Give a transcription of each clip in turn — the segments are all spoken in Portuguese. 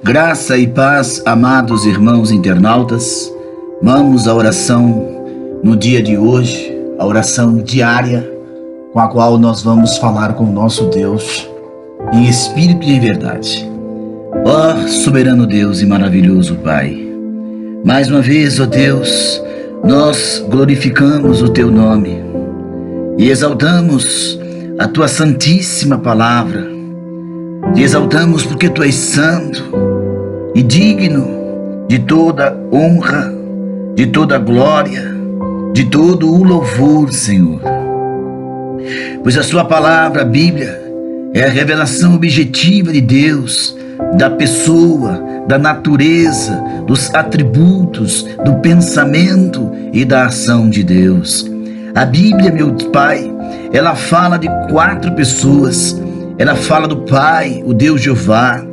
Graça e paz, amados irmãos internautas. Vamos à oração no dia de hoje, a oração diária com a qual nós vamos falar com o nosso Deus em espírito e em verdade. Ó soberano Deus e maravilhoso Pai, mais uma vez, ó Deus, nós glorificamos o Teu nome e exaltamos a Tua santíssima palavra. Te exaltamos porque Tu és santo e digno de toda honra, de toda glória, de todo o louvor, Senhor. Pois a Sua palavra, a Bíblia, é a revelação objetiva de Deus, da pessoa, da natureza, dos atributos, do pensamento e da ação de Deus. A Bíblia, meu Pai, ela fala de 4 pessoas. Ela fala do Pai, o Deus Jeová.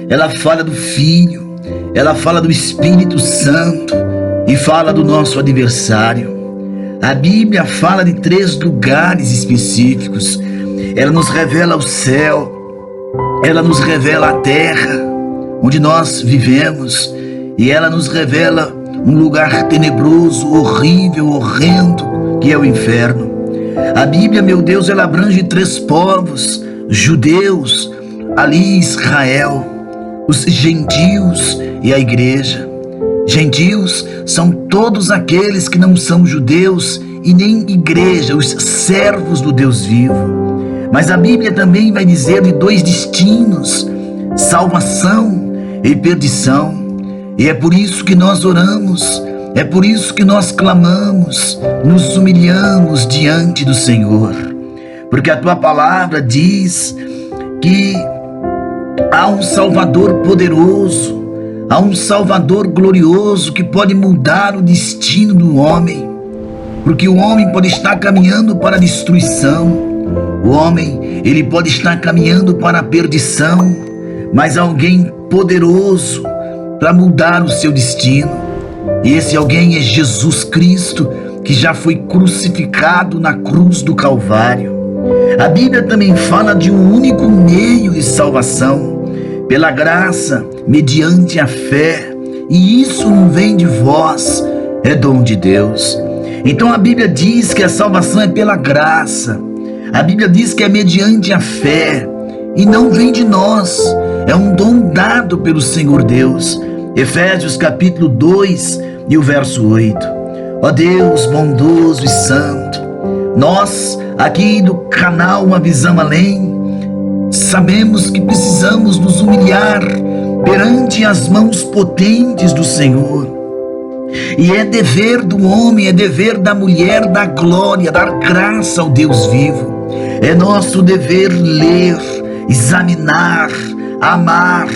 Ela fala do Filho. Ela fala do Espírito Santo. E fala do nosso adversário. A Bíblia fala de 3 lugares específicos. Ela nos revela o céu. Ela nos revela a terra, onde nós vivemos. E ela nos revela um lugar tenebroso, horrível, horrendo, que é o inferno. A Bíblia, meu Deus, ela abrange 3 povos: judeus, ali Israel, os gentios e a igreja. Gentios são todos aqueles que não são judeus e nem igreja, os servos do Deus vivo. Mas a Bíblia também vai dizer de 2 destinos: salvação e perdição. E é por isso que nós oramos, é por isso que nós clamamos, nos humilhamos diante do Senhor. Porque a Tua palavra diz que há um Salvador poderoso, há um Salvador glorioso que pode mudar o destino do homem. Porque o homem pode estar caminhando para a destruição, o homem, ele pode estar caminhando para a perdição, mas alguém poderoso para mudar o seu destino. E esse alguém é Jesus Cristo, que já foi crucificado na cruz do Calvário. A Bíblia também fala de um único meio de salvação, pela graça, mediante a fé, e isso não vem de vós, é dom de Deus. Então a Bíblia diz que a salvação é pela graça, a Bíblia diz que é mediante a fé, e não vem de nós, é um dom dado pelo Senhor Deus. Efésios capítulo 2 e o verso 8. Ó Deus bondoso e santo, nós aqui do canal Uma Visão Além, sabemos que precisamos nos humilhar perante as mãos potentes do Senhor. E é dever do homem, é dever da mulher, da glória, dar graça ao Deus vivo. É nosso dever ler, examinar, amar,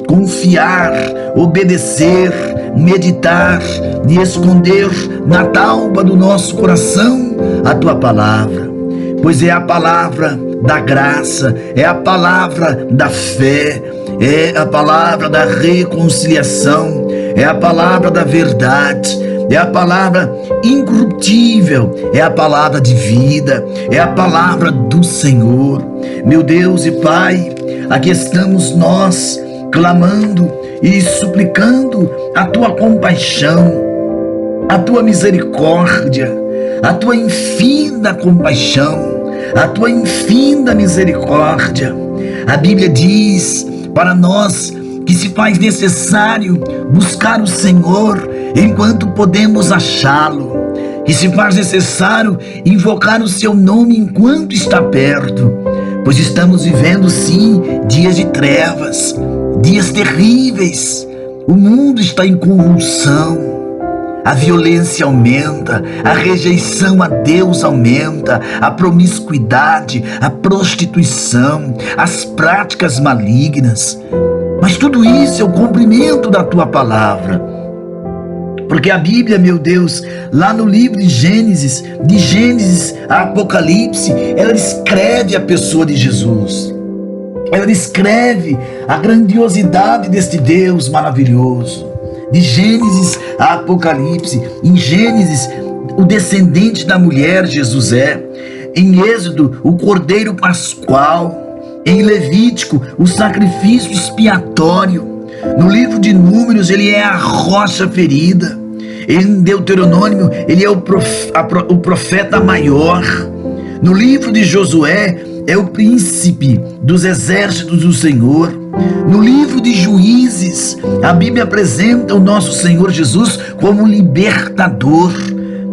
confiar, obedecer, meditar e esconder na tauba do nosso coração a Tua palavra. Pois é a palavra da graça, é a palavra da fé, é a palavra da reconciliação, é a palavra da verdade, é a palavra incorruptível, é a palavra de vida, é a palavra do Senhor. Meu Deus e Pai, aqui estamos nós clamando e suplicando a Tua compaixão, a Tua misericórdia, a Tua infinda compaixão, a Tua infinda misericórdia. A Bíblia diz para nós que se faz necessário buscar o Senhor enquanto podemos achá-lo, que se faz necessário invocar o Seu nome enquanto está perto, pois estamos vivendo sim dias de trevas, dias terríveis. O mundo está em convulsão, a violência aumenta, a rejeição a Deus aumenta, a promiscuidade, a prostituição, as práticas malignas. Mas tudo isso é o cumprimento da Tua palavra. Porque a Bíblia, meu Deus, lá no livro de Gênesis a Apocalipse, ela descreve a pessoa de Jesus. Ela descreve a grandiosidade deste Deus maravilhoso. De Gênesis a Apocalipse, em Gênesis, o descendente da mulher, Jesus é. Em Êxodo, o Cordeiro Pascual. Em Levítico, o sacrifício expiatório. No livro de Números, ele é a rocha ferida. Em Deuteronômio, ele é o profeta maior. No livro de Josué, é o príncipe dos exércitos do Senhor. No livro de Juízes, a Bíblia apresenta o nosso Senhor Jesus como libertador.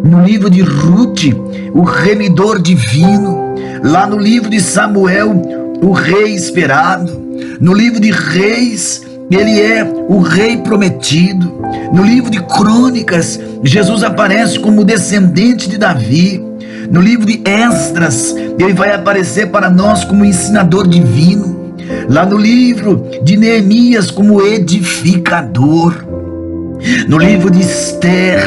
No livro de Ruth, o remidor divino. Lá no livro de Samuel, o rei esperado. No livro de Reis, ele é o rei prometido. No livro de Crônicas, Jesus aparece como descendente de Davi. No livro de Esdras, ele vai aparecer para nós como ensinador divino. Lá no livro de Neemias, como edificador. No livro de Esther,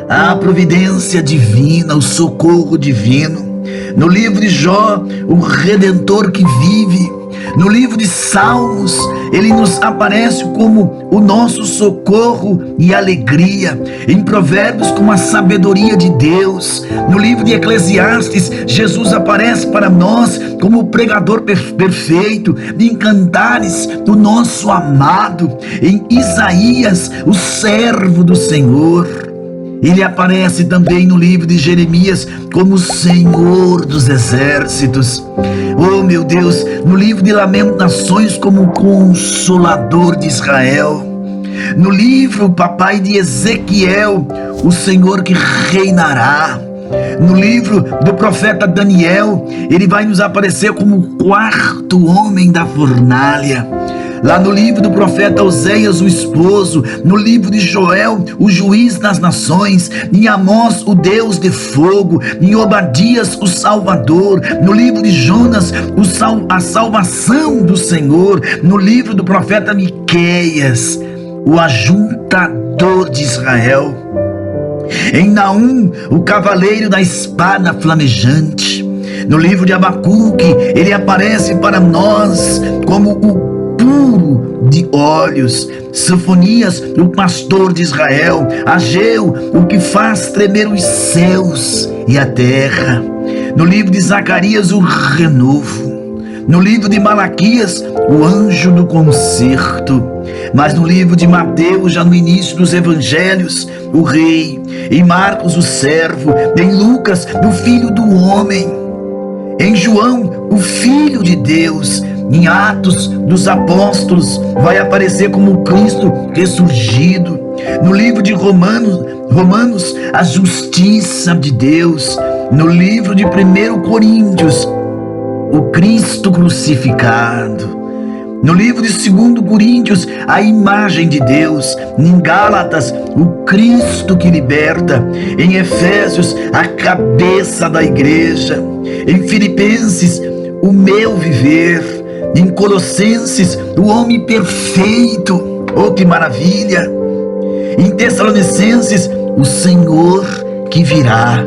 a providência divina, o socorro divino. No livro de Jó, o redentor que vive. No livro de Salmos, ele nos aparece como o nosso socorro e alegria. Em Provérbios, como a sabedoria de Deus. No livro de Eclesiastes, Jesus aparece para nós como o pregador perfeito. Em Cantares, o nosso amado. Em Isaías, o servo do Senhor. Ele aparece também no livro de Jeremias como o Senhor dos exércitos. Oh meu Deus, no livro de Lamentações como o Consolador de Israel. No livro, papai, de Ezequiel, o Senhor que reinará. No livro do profeta Daniel, ele vai nos aparecer como o quarto homem da fornalha. Lá no livro do profeta Oséias, o esposo. No livro de Joel, o juiz das nações. Em Amós, o Deus de fogo. Em Obadias, o Salvador. No livro de Jonas, a salvação do Senhor. No livro do profeta Miqueias, o ajuntador de Israel. Em Naum, o cavaleiro da espada flamejante. No livro de Abacuque, ele aparece para nós como o puro de olhos. Sofonias, o pastor de Israel. Ageu, o que faz tremer os céus e a terra. No livro de Zacarias, o renovo. No livro de Malaquias, o anjo do concerto. Mas no livro de Mateus, já no início dos evangelhos, o rei. Em Marcos, o servo. Em Lucas, o filho do homem. Em João, o filho de Deus. Em Atos dos Apóstolos, vai aparecer como o Cristo ressurgido. No livro de Romanos, a justiça de Deus. No livro de 1 Coríntios, o Cristo crucificado. No livro de 2 Coríntios, a imagem de Deus. Em Gálatas, o Cristo que liberta. Em Efésios, a cabeça da igreja. Em Filipenses, o meu viver. Em Colossenses, o homem perfeito. Oh, que maravilha! Em Tessalonicenses, o Senhor que virá.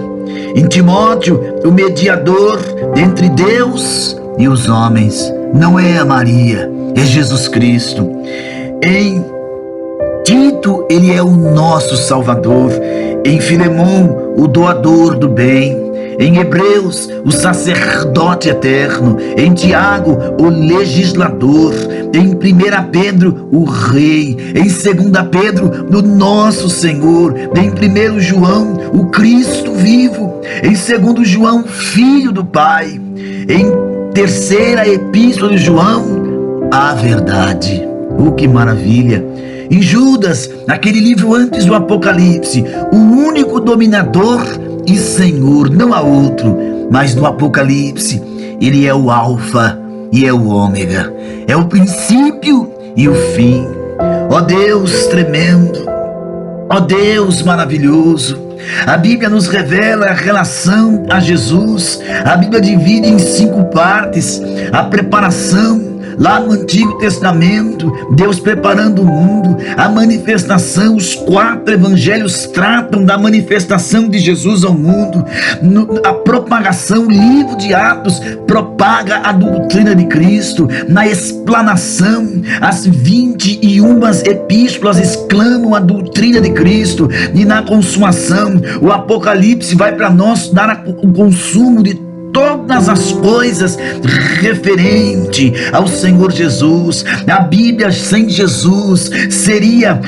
Em Timóteo, o mediador entre Deus e os homens. Não é a Maria, é Jesus Cristo. Em Tito, ele é o nosso Salvador. Em Filemão, o doador do bem. Em Hebreus, o sacerdote eterno. Em Tiago, o legislador. Em 1 Pedro, o rei. Em 2 Pedro, o nosso Senhor. Em 1 João, o Cristo vivo. Em 2 João, filho do Pai. Em 3ª epístola de João, a verdade. Oh, que maravilha! Em Judas, aquele livro antes do Apocalipse, o único dominador e Senhor, não há outro, mas no Apocalipse, ele é o Alfa e é o Ômega, é o princípio e o fim. Ó Deus tremendo, ó Deus maravilhoso, a Bíblia nos revela a relação a Jesus. A Bíblia divide em 5 partes, a preparação. Lá no Antigo Testamento, Deus preparando o mundo, a manifestação, os 4 evangelhos tratam da manifestação de Jesus ao mundo. A propagação, o livro de Atos propaga a doutrina de Cristo. Na explanação, as 21 epístolas exclamam a doutrina de Cristo. E na consumação, o Apocalipse vai para nós dar o consumo de todas as coisas referente ao Senhor Jesus. A Bíblia sem Jesus seria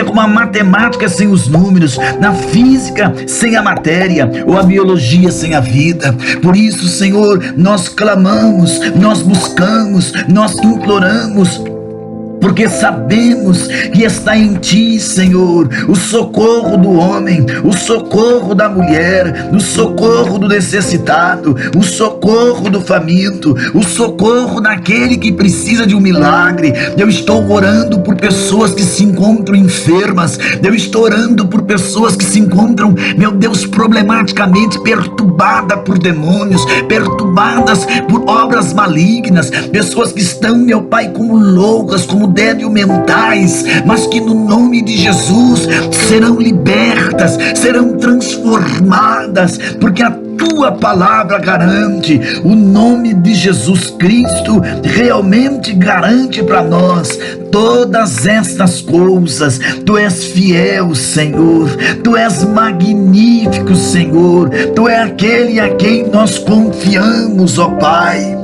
como a matemática sem os números, na física sem a matéria, ou a biologia sem a vida. Por isso, Senhor, nós clamamos, nós buscamos, nós imploramos, porque sabemos que está em Ti, Senhor, o socorro do homem, o socorro da mulher, o socorro do necessitado, o socorro do faminto, o socorro daquele que precisa de um milagre. Eu estou orando por pessoas que se encontram enfermas, eu estou orando por pessoas que se encontram, meu Deus, problematicamente perturbadas por demônios, perturbadas por obras malignas, pessoas que estão, meu Pai, como loucas, como débil mentais, mas que no nome de Jesus serão libertas, serão transformadas, porque a Tua palavra garante, o nome de Jesus Cristo realmente garante para nós todas estas coisas. Tu és fiel, Senhor, Tu és magnífico, Senhor, Tu és aquele a quem nós confiamos, ó Pai.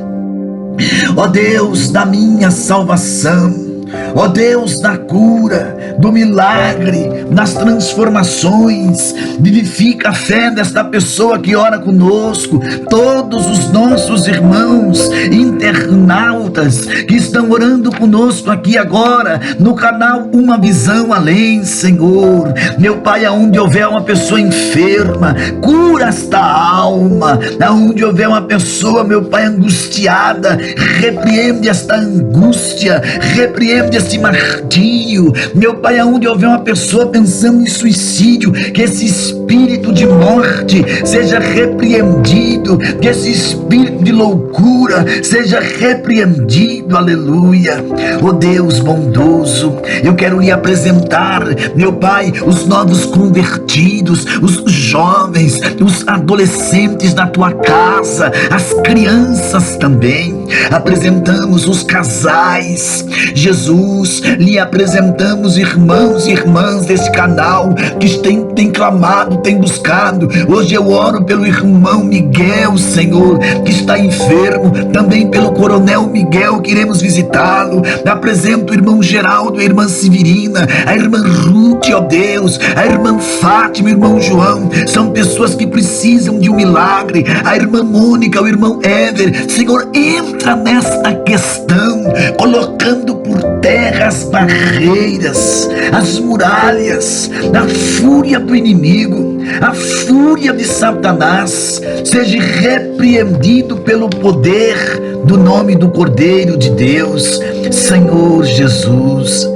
Ó Deus da minha salvação, ó Deus da cura, do milagre, das transformações, vivifica a fé desta pessoa que ora conosco, todos os nossos irmãos internautas que estão orando conosco aqui agora, no canal Uma Visão Além, Senhor. Meu Pai, aonde houver uma pessoa enferma, cura esta alma. Aonde houver uma pessoa, meu Pai, angustiada, repreende esta angústia, repreende este martírio. Meu Pai, aonde houver uma pessoa pensando em suicídio, que esse espírito de morte seja repreendido, que esse espírito de loucura seja repreendido, aleluia. Oh Deus bondoso, eu quero lhe apresentar, meu Pai, os novos convertidos, os jovens, os adolescentes da Tua casa, as crianças também. Apresentamos os casais, Jesus, lhe apresentamos irmãos e irmãs desse canal que tem clamado, tem buscado. Hoje eu oro pelo irmão Miguel, Senhor, que está enfermo, também pelo coronel Miguel, que iremos visitá-lo. Apresento o irmão Geraldo, a irmã Severina, a irmã Ruth, ó Deus, a irmã Fátima, o irmão João, são pessoas que precisam de um milagre. A irmã Mônica, o irmão Éver, Senhor, entra nesta questão, colocando por terra as barreiras, as muralhas, a fúria do inimigo, a fúria de Satanás, seja repreendido pelo poder do nome do Cordeiro de Deus, Senhor Jesus.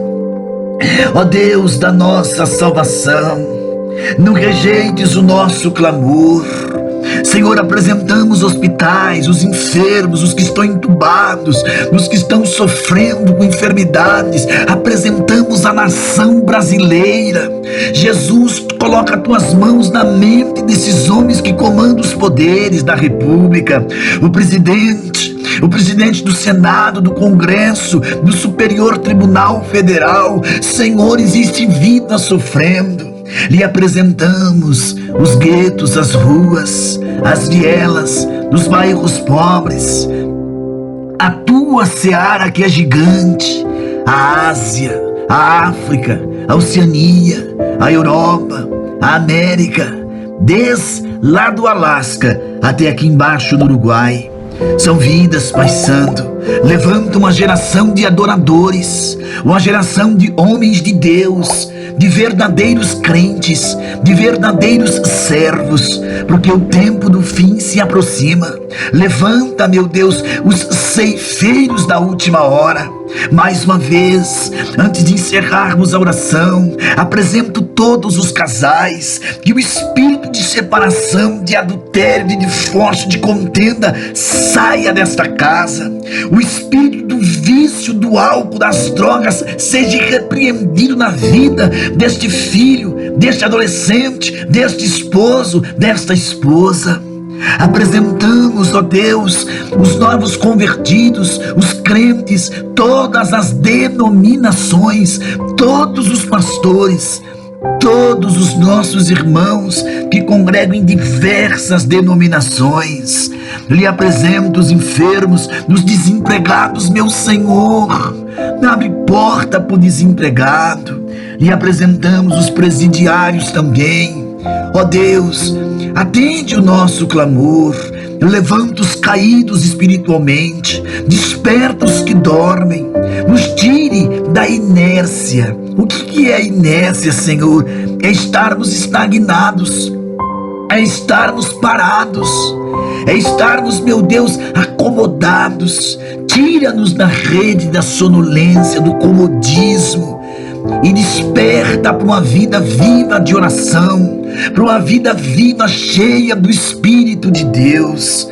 Ó Deus da nossa salvação, não rejeites o nosso clamor. Senhor, apresentamos hospitais, os enfermos, os que estão entubados, os que estão sofrendo com enfermidades. Apresentamos a nação brasileira. Jesus, coloca Tuas mãos na mente desses homens que comandam os poderes da República, o presidente do Senado, do Congresso, do Superior Tribunal Federal. Senhor, existe vida sofrendo. Lhe apresentamos os guetos, as ruas, as vielas dos bairros pobres, a Tua seara que é gigante, a Ásia, a África, a Oceania, a Europa, a América, desde lá do Alasca até aqui embaixo no Uruguai. São vidas, Pai Santo. Levanta uma geração de adoradores, uma geração de homens de Deus, de verdadeiros crentes, de verdadeiros servos, porque o tempo do fim se aproxima. Levanta, meu Deus, os ceifeiros da última hora. Mais uma vez, antes de encerrarmos a oração, apresento todos os casais, que o espírito de separação, de adultério, de divórcio, de contenda saia desta casa. O espírito do vício, do álcool, das drogas seja repreendido na vida deste filho, deste adolescente, deste esposo, desta esposa. Apresentamos, ó Deus, os novos convertidos, os crentes, todas as denominações, todos os pastores, todos os nossos irmãos que congregam em diversas denominações. Lhe apresento os enfermos, os desempregados, meu Senhor. Abre porta para o desempregado. Lhe apresentamos os presidiários também. Ó Deus, atende o nosso clamor. Levanta os caídos espiritualmente, desperta os que dormem, nos tire da inércia. O que é inércia, Senhor? É estarmos estagnados, é estarmos parados, é estarmos, meu Deus, acomodados. Tira-nos da rede da sonolência, do comodismo, e desperta para uma vida viva de oração, para uma vida viva cheia do Espírito de Deus.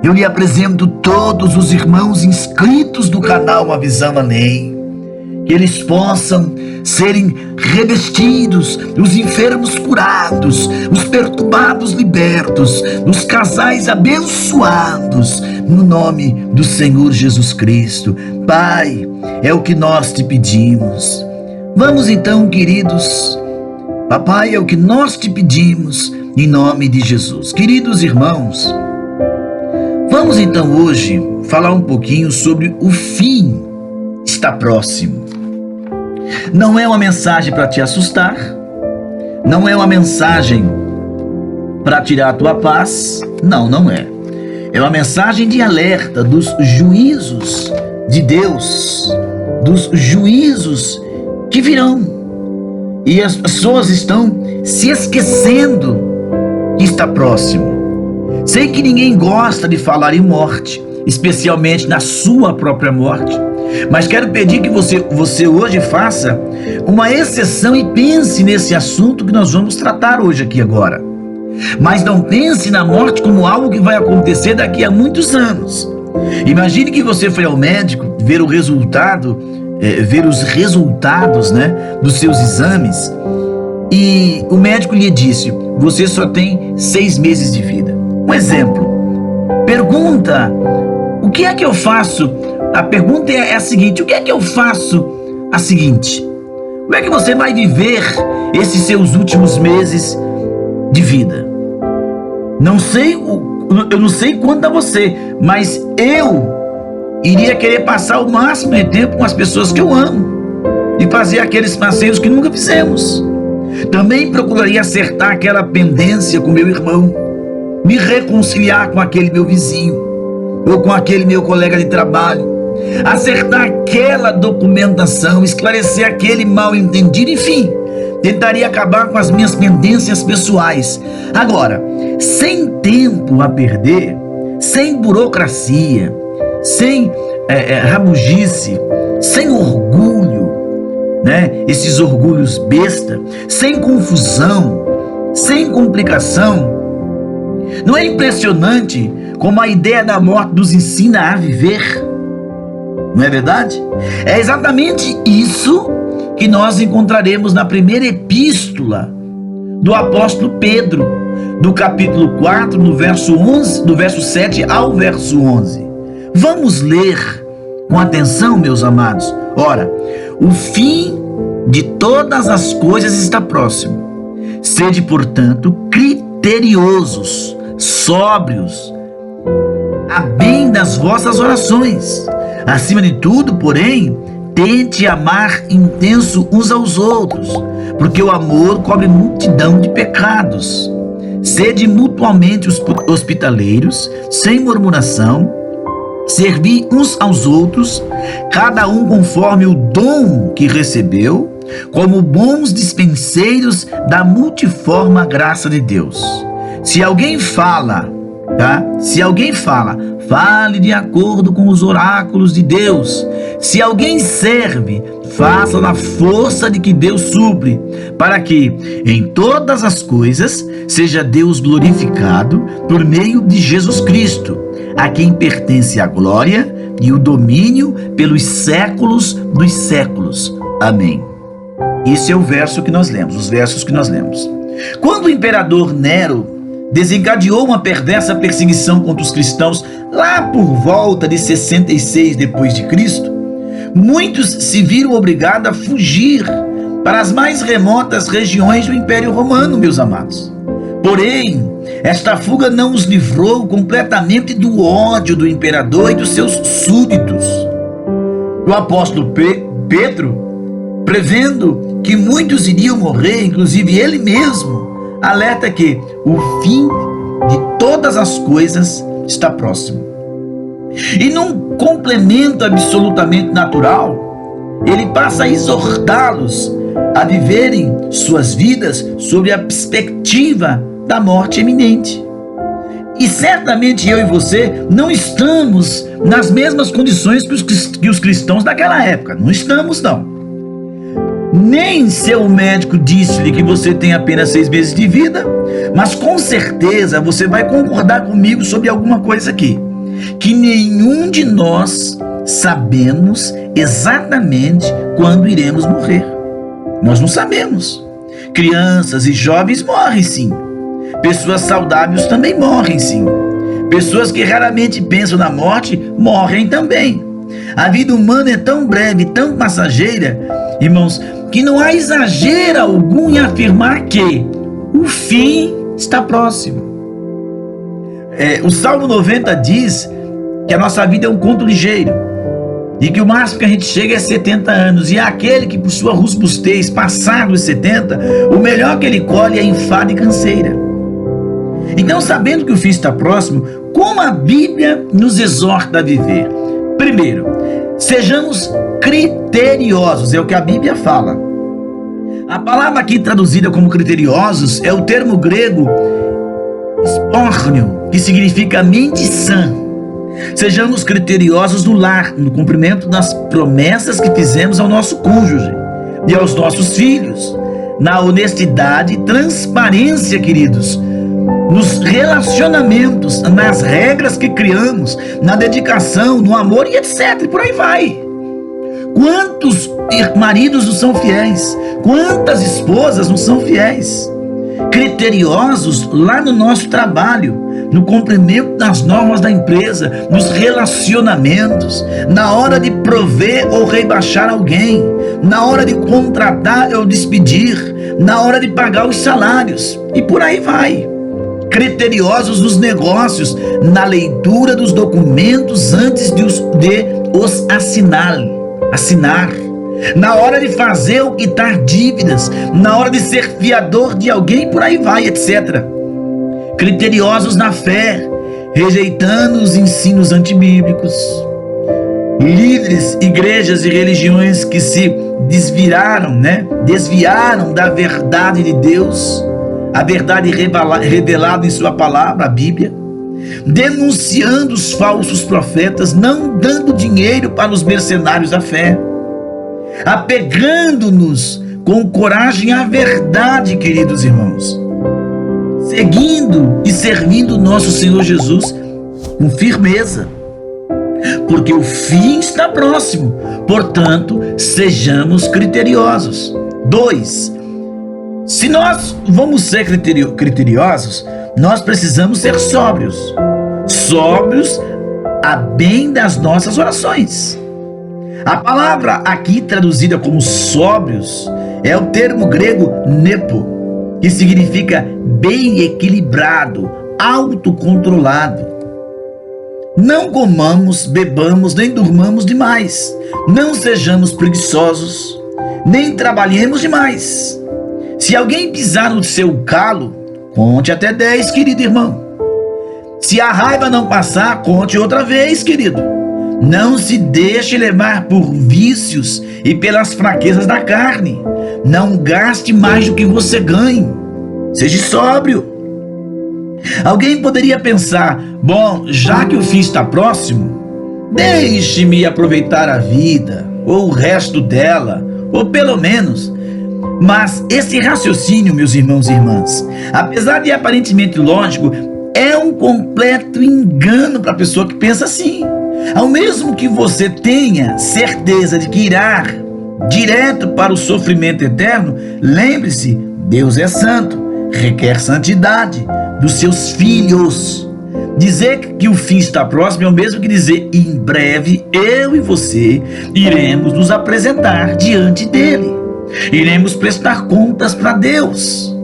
Eu lhe apresento todos os irmãos inscritos no canal Uma Visão Além, que eles possam serem revestidos, os enfermos curados, os perturbados libertos, os casais abençoados, no nome do Senhor Jesus Cristo. Pai, é o que nós te pedimos. Vamos então, queridos, papai, é o que nós te pedimos, em nome de Jesus. Queridos irmãos, vamos então hoje falar um pouquinho sobre o fim está próximo. Não é uma mensagem para te assustar, não é uma mensagem para tirar a tua paz, não é. É uma mensagem de alerta dos juízos de Deus, dos juízos que virão, e as pessoas estão se esquecendo que está próximo. Sei que ninguém gosta de falar em morte, especialmente na sua própria morte, mas quero pedir que você hoje faça uma exceção e pense nesse assunto que nós vamos tratar hoje aqui agora. Mas não pense na morte como algo que vai acontecer daqui a muitos anos. Imagine que você foi ao médico ver o resultado, ver os resultados, dos seus exames, e o médico lhe disse: você só tem 6 meses de vida. Um exemplo. Pergunta: o que é que eu faço? A pergunta é a seguinte: o que é que eu faço? A seguinte: como é que você vai viver esses seus últimos meses de vida? Não sei, eu não sei quanto a você, mas eu iria querer passar o máximo de tempo com as pessoas que eu amo e fazer aqueles passeios que nunca fizemos. Também procuraria acertar aquela pendência com meu irmão, me reconciliar com aquele meu vizinho ou com aquele meu colega de trabalho, acertar aquela documentação, esclarecer aquele mal entendido, enfim, tentaria acabar com as minhas pendências pessoais. Agora, sem tempo a perder, sem burocracia, sem rabugice, sem orgulho, esses orgulhos besta, sem confusão, sem complicação. Não é impressionante como a ideia da morte nos ensina a viver? Não é verdade? É exatamente isso que nós encontraremos na primeira epístola do apóstolo Pedro, do capítulo 4, do verso 7 ao verso 11. Vamos ler com atenção, meus amados. Ora, o fim de todas as coisas está próximo. Sede, portanto, criteriosos, sóbrios, a bem das vossas orações. Acima de tudo, porém, tente amar intenso uns aos outros, porque o amor cobre multidão de pecados. Sede mutuamente hospitaleiros, sem murmuração. Servi uns aos outros, cada um conforme o dom que recebeu, como bons dispenseiros da multiforme graça de Deus. Se alguém fala, fale de acordo com os oráculos de Deus. Se alguém serve, faça na força de que Deus supre, para que em todas as coisas seja Deus glorificado por meio de Jesus Cristo, a quem pertence a glória e o domínio pelos séculos dos séculos. Amém. Esse é o verso que nós lemos, os versos que nós lemos. Quando o imperador Nero desencadeou uma perversa perseguição contra os cristãos lá por volta de 66 depois de Cristo, muitos se viram obrigados a fugir para as mais remotas regiões do Império Romano, meus amados. Porém, esta fuga não os livrou completamente do ódio do imperador e dos seus súditos. O apóstolo Pedro, prevendo que muitos iriam morrer, inclusive ele mesmo, alerta que o fim de todas as coisas está próximo. E num complemento absolutamente natural, ele passa a exortá-los a viverem suas vidas sob a perspectiva da morte iminente. E certamente eu e você não estamos nas mesmas condições que os cristãos daquela época. Não estamos, não. Nem seu médico disse-lhe que você tem apenas 6 meses de vida, mas com certeza você vai concordar comigo sobre alguma coisa aqui, que nenhum de nós sabemos exatamente quando iremos morrer. Nós não sabemos. Crianças e jovens morrem sim. Pessoas saudáveis também morrem sim. Pessoas que raramente pensam na morte morrem também. A vida humana é tão breve, tão passageira, irmãos, que não há exagero algum em afirmar que o fim está próximo. O Salmo 90 diz que a nossa vida é um conto ligeiro e que o máximo que a gente chega é 70 anos, e aquele que por sua robustez passar dos 70, o melhor que ele colhe é enfado e canseira. Então, sabendo que o fim está próximo, como a Bíblia nos exorta a viver? Primeiro, sejamos criteriosos, é o que a Bíblia fala. A palavra aqui traduzida como criteriosos é o termo grego spórnio, que significa mente sã. Sejamos criteriosos no lar, no cumprimento das promessas que fizemos ao nosso cônjuge e aos nossos filhos, na honestidade e transparência, queridos, nos relacionamentos, nas regras que criamos, na dedicação, no amor e etc. E por aí vai. Quantos maridos não são fiéis? Quantas esposas não são fiéis? Criteriosos lá no nosso trabalho, no cumprimento das normas da empresa, nos relacionamentos, na hora de prover ou rebaixar alguém, na hora de contratar ou despedir, na hora de pagar os salários, e por aí vai. Criteriosos nos negócios, na leitura dos documentos antes de os assinar, na hora de fazer ou quitar dívidas, na hora de ser fiador de alguém, por aí vai, etc. Criteriosos na fé, rejeitando os ensinos antibíblicos. Líderes, igrejas e religiões que se desviaram da verdade de Deus, a verdade revelada em sua palavra, a Bíblia, denunciando os falsos profetas, não dando dinheiro para os mercenários da fé, apegando-nos com coragem à verdade, queridos irmãos, seguindo e servindo nosso Senhor Jesus com firmeza, porque o fim está próximo. Portanto, sejamos criteriosos. 2. Se nós vamos ser criteriosos, nós precisamos ser sóbrios a bem das nossas orações. A palavra aqui traduzida como sóbrios é o termo grego nepo, que significa bem equilibrado, autocontrolado. Não comamos, bebamos, nem durmamos demais. Não sejamos preguiçosos, nem trabalhemos demais. Se alguém pisar no seu calo, conte até 10, querido irmão. Se a raiva não passar, conte outra vez, querido. Não se deixe levar por vícios e pelas fraquezas da carne. Não gaste mais do que você ganhe. Seja sóbrio. Alguém poderia pensar: bom, já que o fim está próximo, deixe-me aproveitar a vida, ou o resto dela, ou pelo menos. Mas esse raciocínio, meus irmãos e irmãs, apesar de aparentemente lógico, é um completo engano para a pessoa que pensa assim. Ao mesmo que você tenha certeza de que irá direto para o sofrimento eterno, lembre-se, Deus é santo, requer santidade dos seus filhos. Dizer que o fim está próximo é o mesmo que dizer: em breve eu e você iremos nos apresentar diante dele. Iremos prestar contas para Deus.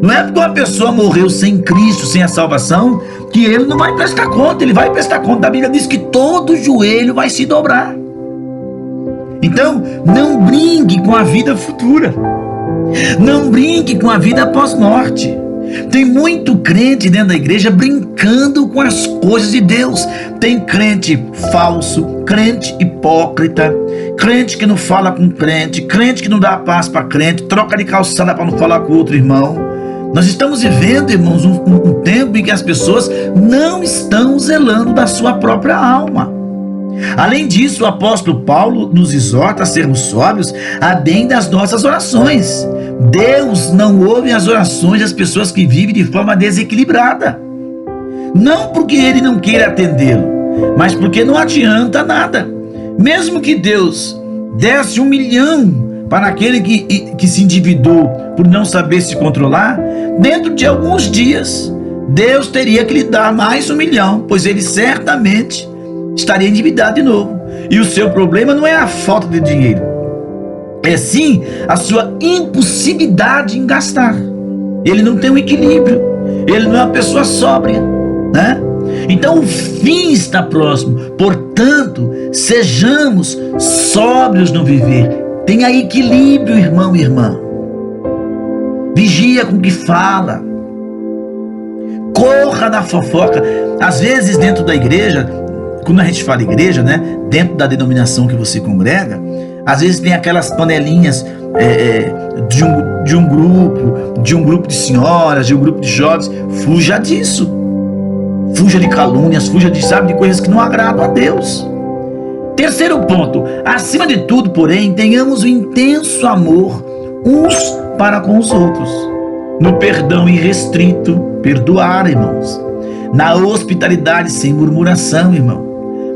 Não é porque uma pessoa morreu sem Cristo, sem a salvação, que ele não vai prestar conta. Ele vai prestar conta. A Bíblia diz que todo joelho vai se dobrar. Então, não brinque com a vida futura. Não brinque com a vida pós-morte. Tem muito crente dentro da igreja brincando com as coisas de Deus. Tem crente falso, crente hipócrita, crente que não fala com crente que não dá paz para crente, troca de calçada para não falar com outro irmão. Nós estamos vivendo, irmãos, um tempo em que as pessoas não estão zelando da sua própria alma. Além disso, o apóstolo Paulo nos exorta a sermos sóbrios além das nossas orações. Deus não ouve as orações das pessoas que vivem de forma desequilibrada. Não porque ele não queira atendê-lo, mas porque não adianta nada. Mesmo que Deus desse 1 milhão para aquele que se endividou por não saber se controlar, dentro de alguns dias, Deus teria que lhe dar mais 1 milhão, pois ele certamente estaria endividado de novo. E o seu problema não é a falta de dinheiro, é sim a sua impossibilidade em gastar. Ele não tem um equilíbrio, ele não é uma pessoa sóbria, né? Então o fim está próximo. Portanto, sejamos sóbrios no viver. Tenha equilíbrio, irmão e irmã. Vigia com o que fala. Corra da fofoca. Às vezes dentro da igreja, quando a gente fala igreja, né, dentro da denominação que você congrega, às vezes tem aquelas panelinhas de um grupo de senhoras, de um grupo de jovens. Fuja disso. Fuja de calúnias, fuja de coisas que não agradam a Deus. Terceiro ponto, acima de tudo, porém, tenhamos um intenso amor uns para com os outros. No perdão irrestrito, perdoar, irmãos. Na hospitalidade sem murmuração, irmão.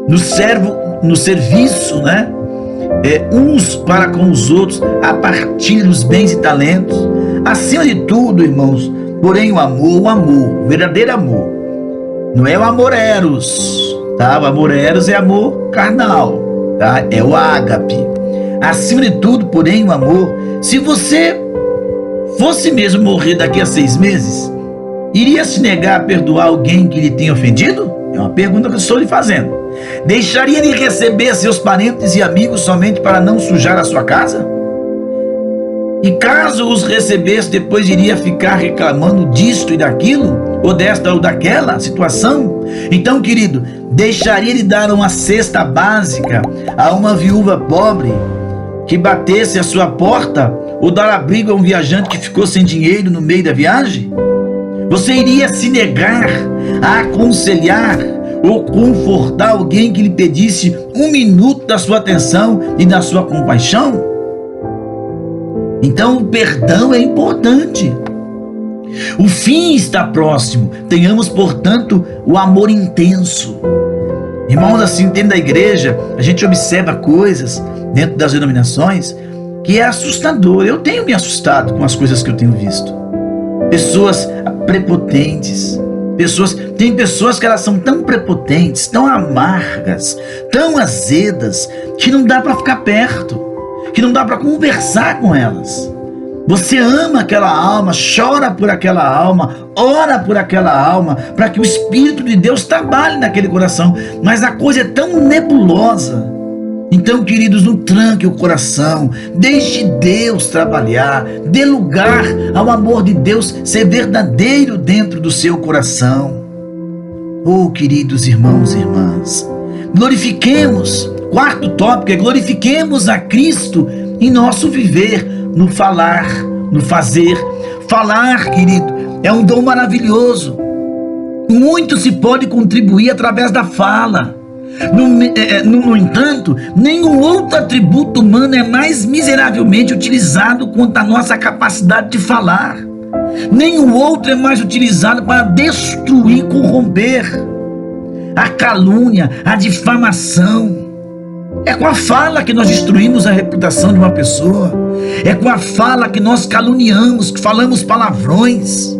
No serviço, né? Uns para com os outros, a partir dos bens e talentos. Acima de tudo, irmãos, porém o amor, o verdadeiro amor. Não é o amor eros, tá? O amor eros é amor carnal, tá? É o ágape. Acima de tudo, porém, o amor. Se você fosse mesmo morrer daqui a 6 meses, iria se negar a perdoar alguém que lhe tenha ofendido? É uma pergunta que eu estou lhe fazendo. Deixaria de receber seus parentes e amigos somente para não sujar a sua casa? E caso os recebesse, depois iria ficar reclamando disto e daquilo, ou desta ou daquela situação? Então, querido, deixaria de dar uma cesta básica a uma viúva pobre que batesse a sua porta, ou dar abrigo a um viajante que ficou sem dinheiro no meio da viagem? Você iria se negar a aconselhar ou confortar alguém que lhe pedisse 1 minuto da sua atenção e da sua compaixão? Então o perdão é importante. O fim está próximo. Tenhamos, portanto, o amor intenso. Irmãos, assim, dentro da igreja, a gente observa coisas dentro das denominações que é assustador. Eu tenho me assustado com as coisas que eu tenho visto. Pessoas prepotentes. Tem pessoas que elas são tão prepotentes, tão amargas, tão azedas, que não dá para ficar perto, que não dá para conversar com elas. Você ama aquela alma, chora por aquela alma, ora por aquela alma, para que o Espírito de Deus trabalhe naquele coração, mas a coisa é tão nebulosa. Então, queridos, não tranque o coração, deixe Deus trabalhar, dê lugar ao amor de Deus ser verdadeiro dentro do seu coração. Oh, queridos irmãos e irmãs, glorifiquemos, quarto tópico é glorifiquemos a Cristo em nosso viver, no falar, no fazer. Falar, querido, é um dom maravilhoso. Muito se pode contribuir através da fala. No entanto, nenhum outro atributo humano é mais miseravelmente utilizado quanto a nossa capacidade de falar. Nenhum outro é mais utilizado para destruir, corromper. A calúnia, a difamação. É com a fala que nós destruímos a reputação de uma pessoa. É com a fala que nós caluniamos, que falamos palavrões.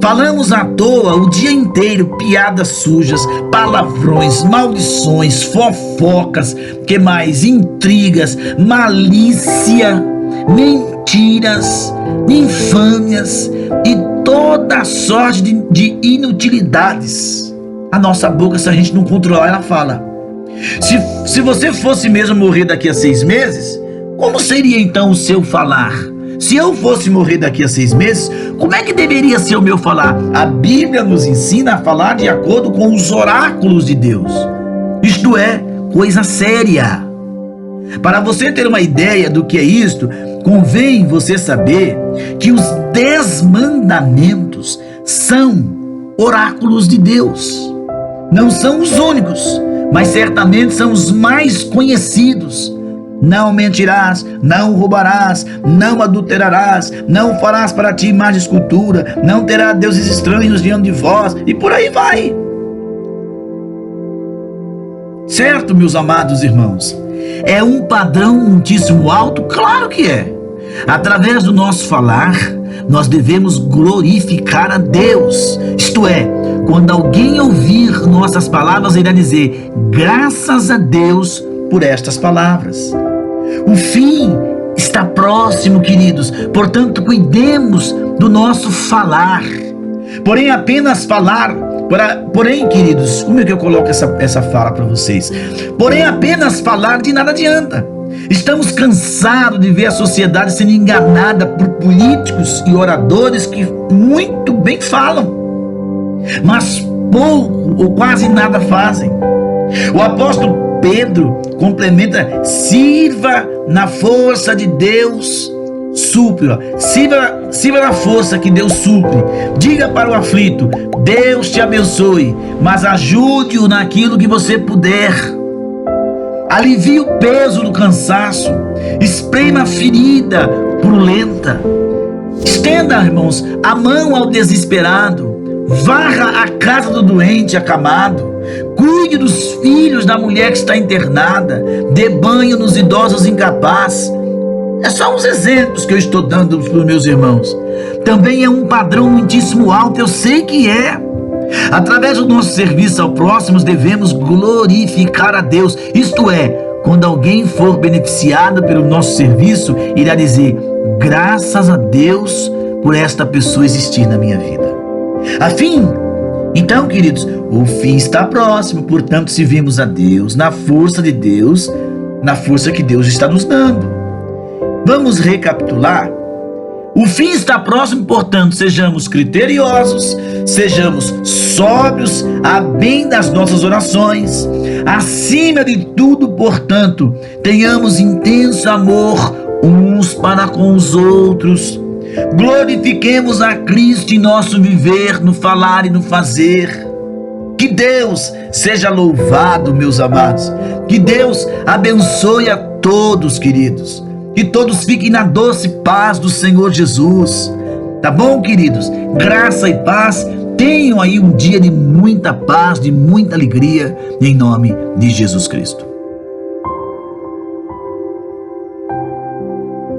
Falamos à toa o dia inteiro, piadas sujas, palavrões, maldições, fofocas, que mais? Intrigas, malícia, mentiras, infâmias e toda sorte de inutilidades. A nossa boca, se a gente não controlar, ela fala. Se você fosse mesmo morrer daqui a 6 meses, como seria então o seu falar? Se eu fosse morrer daqui a 6 meses, como é que deveria ser o meu falar? A Bíblia nos ensina a falar de acordo com os oráculos de Deus. Isto é, coisa séria. Para você ter uma ideia do que é isto, convém você saber que os 10 mandamentos são oráculos de Deus. Não são os únicos, mas certamente são os mais conhecidos. Não mentirás, não roubarás, não adulterarás, não farás para ti imagem de escultura, não terá deuses estranhos diante de vós, e por aí vai. Certo, meus amados irmãos? É um padrão muitíssimo alto? Claro que é. Através do nosso falar, nós devemos glorificar a Deus. Isto é, quando alguém ouvir nossas palavras, irá dizer: graças a Deus por estas palavras. O fim está próximo, queridos, portanto cuidemos do nosso falar. Porém, apenas falar, queridos, como é que eu coloco essa fala para vocês? Porém, apenas falar de nada adianta. Estamos cansados de ver a sociedade sendo enganada por políticos e oradores que muito bem falam, mas pouco ou quase nada fazem. O apóstolo Pedro complementa: sirva na força de Deus, supre. Sirva na força que Deus supre. Diga para o aflito: Deus te abençoe, mas ajude-o naquilo que você puder. Alivie o peso do cansaço, esprema a ferida purulenta. Estenda, irmãos, a mão ao desesperado. Varra a casa do doente acamado. Cuide dos filhos da mulher que está internada. Dê banho nos idosos incapazes. É só uns exemplos que eu estou dando para os meus irmãos. Também é um padrão muitíssimo alto, eu sei que é. Através do nosso serviço ao próximo, devemos glorificar a Deus. Isto é, quando alguém for beneficiado pelo nosso serviço, irá dizer: graças a Deus por esta pessoa existir na minha vida. Então, queridos, o fim está próximo, portanto, servimos a Deus na força de Deus, na força que Deus está nos dando. Vamos recapitular? O fim está próximo, portanto, sejamos criteriosos, sejamos sóbrios, a bem das nossas orações. Acima de tudo, portanto, tenhamos intenso amor uns para com os outros. Glorifiquemos a Cristo em nosso viver, no falar e no fazer. Que Deus seja louvado, meus amados. Que Deus abençoe a todos, queridos. Que todos fiquem na doce paz do Senhor Jesus. Tá bom, queridos? Graça e paz. Tenham aí um dia de muita paz, de muita alegria, em nome de Jesus Cristo.